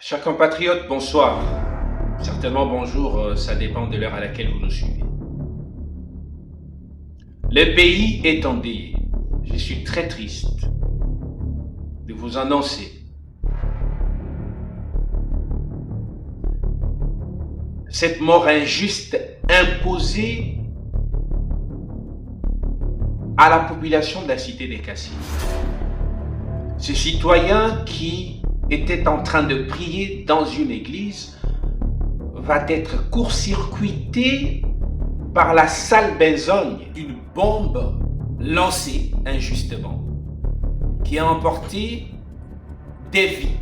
Chers compatriotes, bonsoir. Certainement bonjour, ça dépend de l'heure à laquelle vous nous suivez. Le pays est endeuillé. Je suis très triste de vous annoncer cette mort injuste imposée à la population de la cité des Cassines. Ce citoyen qui était en train de prier dans une église va être court-circuité par la sale besogne d'une bombe lancée injustement qui a emporté des vies.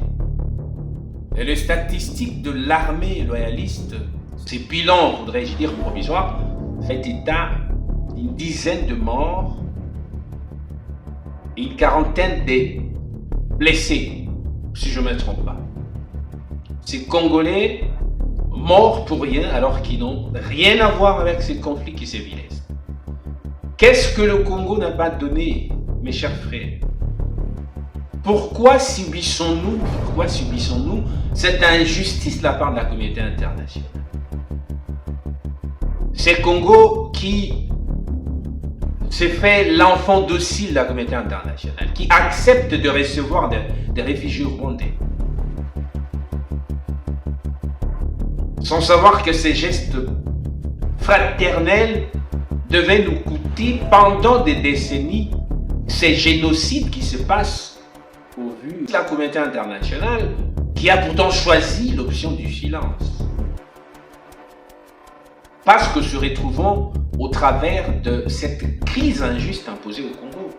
Et les statistiques de l'armée loyaliste, ces bilans, voudrais-je dire provisoires, fait état d'une dizaine de morts et une quarantaine de blessés, si je ne me trompe pas. Ces Congolais morts pour rien alors qu'ils n'ont rien à voir avec ces conflits qui sévissent. Qu'est-ce que le Congo n'a pas donné, mes chers frères? Pourquoi subissons-nous cette injustice de la part de la communauté internationale? C'est le Congo qui s'est fait l'enfant docile de la communauté internationale, qui accepte de recevoir des réfugiés rwandais. Sans savoir que ces gestes fraternels devaient nous coûter pendant des décennies ces génocides qui se passent au vu de la communauté internationale qui a pourtant choisi l'option du silence. Parce que se retrouvons au travers de cette crise injuste imposée au Congo.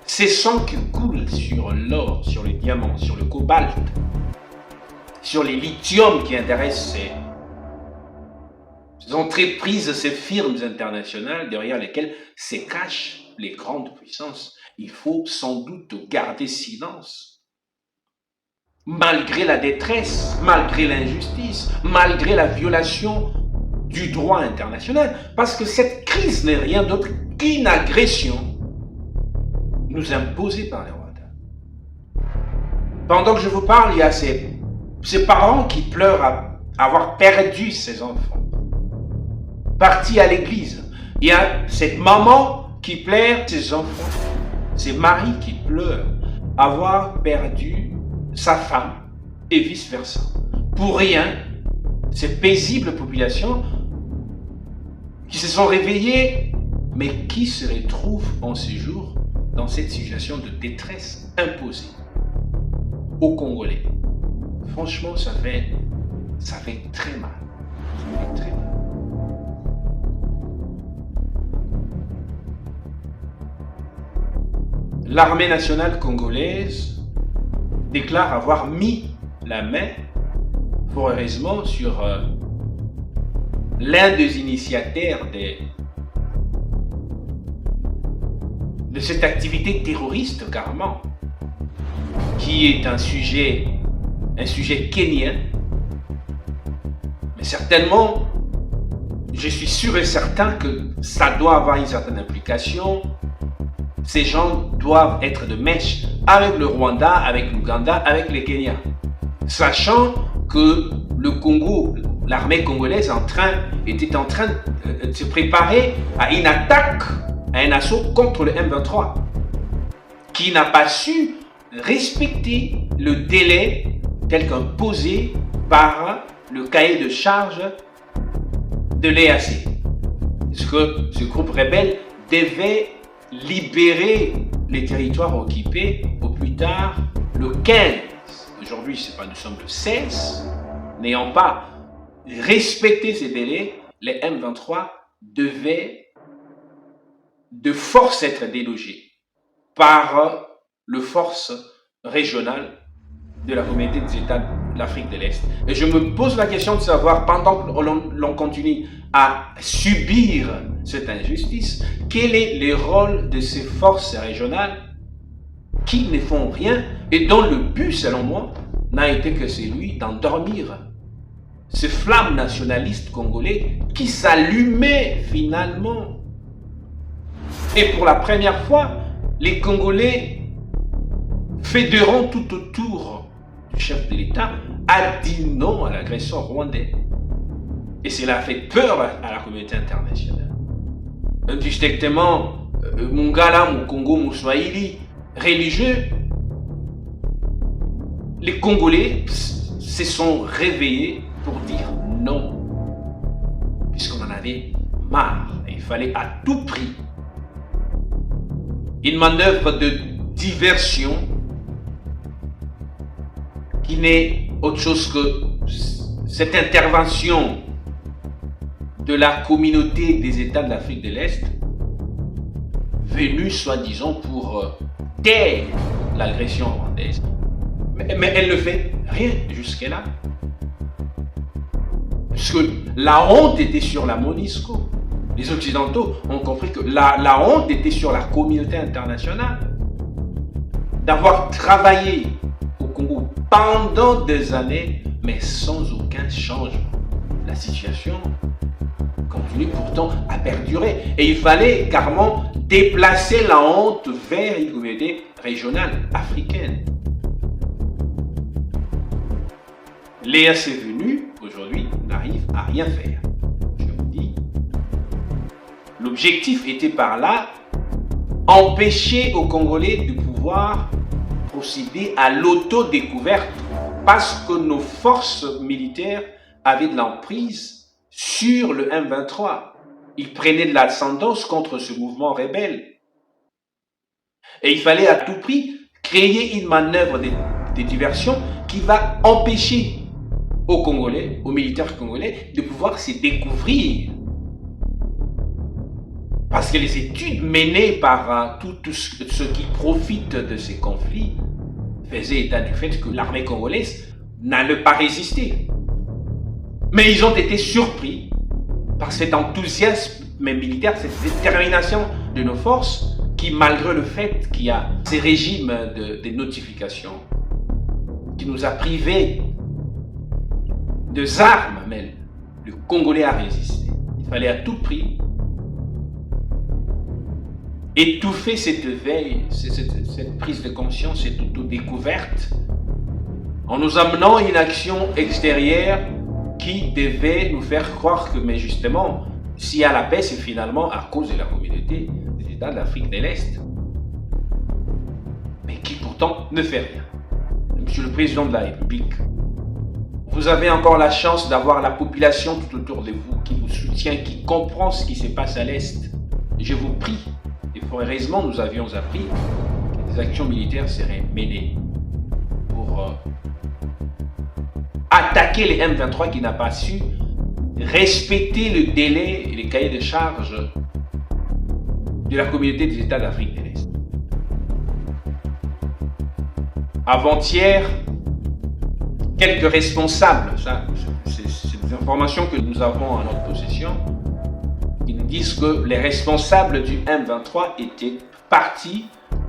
Ces sangs qui coulent sur l'or, sur le diamant, sur le cobalt, sur les lithiums qui intéressent ces entreprises, ces firmes internationales derrière lesquelles se cachent les grandes puissances. Il faut sans doute garder silence. Malgré la détresse, malgré l'injustice, malgré la violation du droit international, parce que cette crise n'est rien d'autre qu'une agression nous imposée par les Rwandais. Pendant que je vous parle, il y a ces parents qui pleurent à avoir perdu ses enfants, partis à l'église. Il y a cette maman qui pleure ses enfants, ces maris qui pleurent avoir perdu sa femme et vice-versa. Pour rien, ces paisibles populations qui se sont réveillées, mais qui se retrouvent en ce jour dans cette situation de détresse imposée aux Congolais. Franchement, ça fait très mal. Ça fait très mal. L'armée nationale congolaise déclare avoir mis la main, fort heureusement, sur l'un des initiateurs de cette activité terroriste carrément, qui est un sujet kenyan. Mais certainement, je suis sûr et certain que ça doit avoir une certaine implication. Ces gens doivent être de mèche avec le Rwanda, avec l'Ouganda, avec le Kenya. Sachant que le Congo, l'armée congolaise était en train de se préparer à une attaque, à un assaut contre le M23, qui n'a pas su respecter le délai tel qu'imposé par le cahier de charge de l'EAC. Parce que ce groupe rebelle devait libérer les territoires occupés au plus tard le 15. Aujourd'hui, nous sommes le 16. N'ayant pas respecté ces délais, les M23 devaient de force être délogés par les forces régionales de la communauté des États de l'Afrique de l'Est. Et je me pose la question de savoir, pendant que l'on continue à subir cette injustice, quel est le rôle de ces forces régionales qui ne font rien et dont le but, selon moi, n'a été que celui d'endormir ces flammes nationalistes congolais qui s'allumaient finalement. Et pour la première fois, les Congolais fédérant tout autour chef de l'État, a dit non à l'agression rwandaise. Et cela a fait peur à la communauté internationale. Distinctement, Mungala, Mukongo, Muswahili, religieux, les Congolais se sont réveillés pour dire non, puisqu'on en avait marre. Et il fallait à tout prix une manœuvre de diversion qui n'est autre chose que cette intervention de la communauté des États de l'Afrique de l'Est, venue soi-disant pour taire l'agression rwandaise. Mais elle ne fait rien jusque-là. Parce que la honte était sur la MONUSCO. Les Occidentaux ont compris que la honte était sur la communauté internationale. D'avoir travaillé au Congo pendant des années, mais sans aucun changement. La situation continue pourtant à perdurer. Et il fallait carrément déplacer la honte vers une communauté régionale africaine. L'EAC venu, aujourd'hui, n'arrive à rien faire. Je vous dis, l'objectif était par là, empêcher aux Congolais de pouvoir procéder à l'autodécouverte parce que nos forces militaires avaient de l'emprise sur le M23. Ils prenaient de l'ascendance contre ce mouvement rebelle. Et il fallait à tout prix créer une manœuvre de diversion qui va empêcher aux Congolais, aux militaires congolais, de pouvoir se découvrir. Parce que les études menées par tous ceux qui profitent de ces conflits faisaient état du fait que l'armée congolaise n'allait pas résister. Mais ils ont été surpris par cet enthousiasme militaire, cette détermination de nos forces qui, malgré le fait qu'il y a ces régimes de notification, qui nous a privés de armes même, le Congolais a résisté. Il fallait à tout prix étouffer cette veille, cette prise de conscience, cette autodécouverte, en nous amenant une action extérieure qui devait nous faire croire que, mais justement, s'il y a la paix, c'est finalement à cause de la communauté des États de l'Afrique de l'Est. Mais qui pourtant ne fait rien. Monsieur le Président de la République, vous avez encore la chance d'avoir la population tout autour de vous qui vous soutient, qui comprend ce qui se passe à l'Est. Je vous prie, et fort heureusement nous avions appris que des actions militaires seraient menées pour attaquer les M23 qui n'a pas su respecter le délai et les cahiers de charges de la communauté des États d'Afrique de l'Est. Avant-hier, quelques responsables, c'est des informations que nous avons en notre possession, qui nous disent que les responsables du M23 étaient partis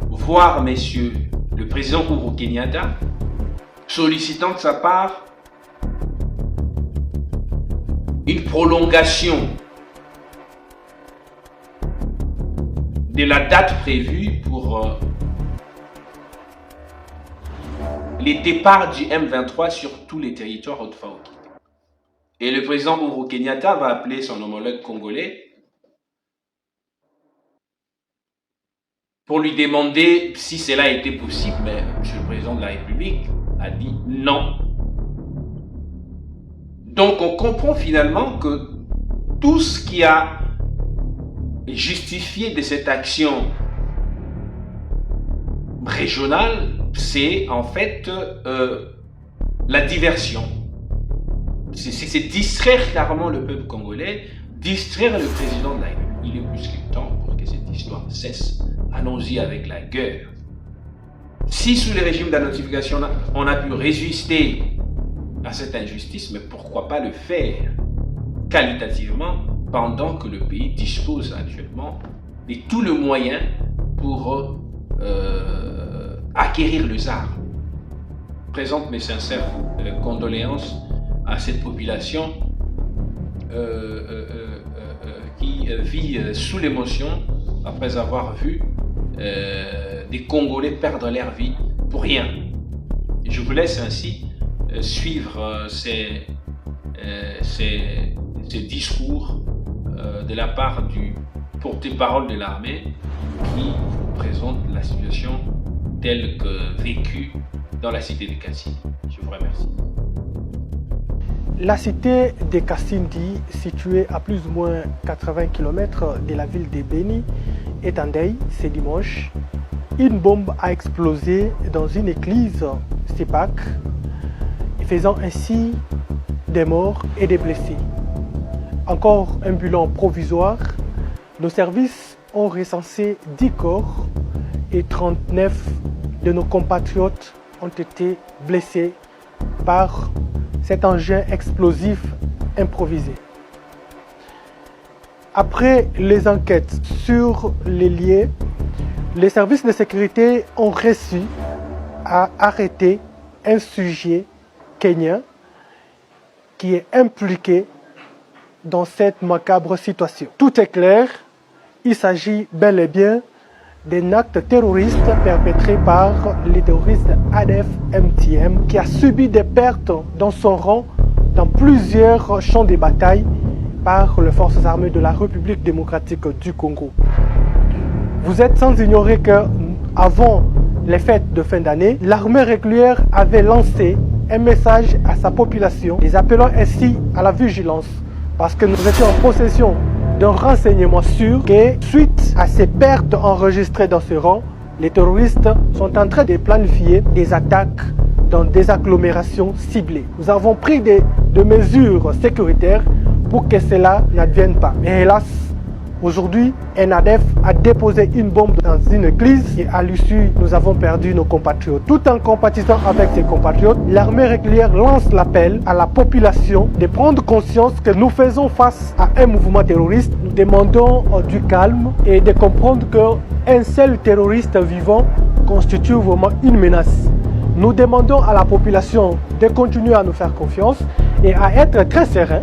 voir messieurs le président Uhuru Kenyatta, sollicitant de sa part une prolongation de la date prévue pour les départs du M23 sur tous les territoires autrefois occupés. Et le président Uhuru Kenyatta va appeler son homologue congolais pour lui demander si cela était possible, mais M. le Président de la République a dit non. Donc on comprend finalement que tout ce qui a justifié de cette action régionale, c'est en fait la diversion. C'est distraire carrément le peuple congolais, distraire le président de la République. Il est plus que temps pour que cette histoire cesse. Allons-y avec la guerre. Si sous le régime de la notification, on a pu résister à cette injustice, mais pourquoi pas le faire qualitativement pendant que le pays dispose actuellement de tout le moyen pour acquérir les armes. Je présente mes sincères condoléances à cette population qui vit sous l'émotion après avoir vu des Congolais perdre leur vie pour rien. Je vous laisse ainsi suivre ces discours de la part du porte-parole de l'armée qui vous présente la situation telle que vécue dans la cité de Kasindi. Je vous remercie. La cité de Kasindi, située à plus ou moins 80 km de la ville de Beni, est en deuil ce dimanche. Une bombe a explosé dans une église Sepak, faisant ainsi des morts et des blessés. Encore un bilan provisoire. Nos services ont recensé 10 corps et 39 de nos compatriotes ont été blessés par cet engin explosif improvisé. Après les enquêtes sur les lieux, les services de sécurité ont réussi à arrêter un sujet kenyan qui est impliqué dans cette macabre situation. Tout est clair, il s'agit bel et bien d'un acte terroriste perpétré par les terroristes ADF-MTM qui a subi des pertes dans son rang dans plusieurs champs de bataille par les forces armées de la République démocratique du Congo. Vous êtes sans ignorer qu'avant les fêtes de fin d'année, l'armée régulière avait lancé un message à sa population, les appelant ainsi à la vigilance, parce que nous étions en possession d'un renseignement sûr que, suite à ces pertes enregistrées dans ce rang, les terroristes sont en train de planifier des attaques dans des agglomérations ciblées. Nous avons pris des mesures sécuritaires pour que cela n'advienne pas. Mais hélas, aujourd'hui, un ADF a déposé une bombe dans une église et à l'issue, nous avons perdu nos compatriotes. Tout en compatissant avec ses compatriotes, l'armée régulière lance l'appel à la population de prendre conscience que nous faisons face à un mouvement terroriste. Nous demandons du calme et de comprendre qu'un seul terroriste vivant constitue vraiment une menace. Nous demandons à la population de continuer à nous faire confiance et à être très serein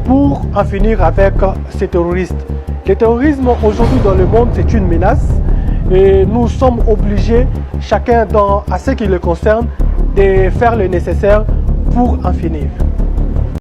pour en finir avec ces terroristes. Le terrorisme aujourd'hui dans le monde, c'est une menace et nous sommes obligés, chacun à ce qui le concerne, de faire le nécessaire pour en finir.